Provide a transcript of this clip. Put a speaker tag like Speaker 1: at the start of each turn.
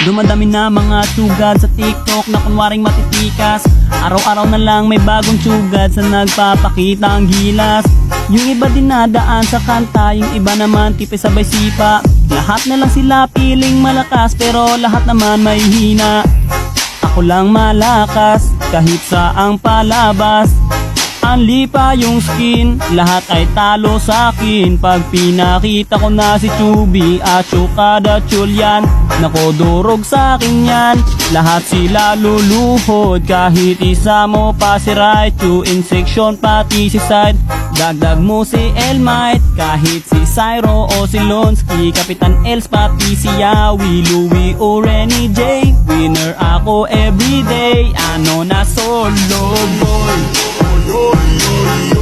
Speaker 1: Dumadami na mga sugad sa TikTok na kunwaring matitikas. Araw-araw na lang may bagong sugad sa nagpapakita ang gilas. Yung iba dinadaan sa kanta, yung iba naman tipe sabay sipa. Lahat na lang sila piling malakas pero lahat naman may hina. Ako lang malakas kahit saang palabas. Anli pa yung skin, lahat ay talo sa akin. Pag pinakita ko na si Chubby at Chukada Chulyan, nako durog sa akin yan. Lahat sila luluhod, kahit isa mo pa si Raichu. In section pati si Side, dagdag mo si Elmite. Kahit si Cyro o si Lonsky, Kapitan Els pati si Yawi, Louie o Renny J. Winner ako everyday, ano na solo boy.
Speaker 2: Yo, yo, yo.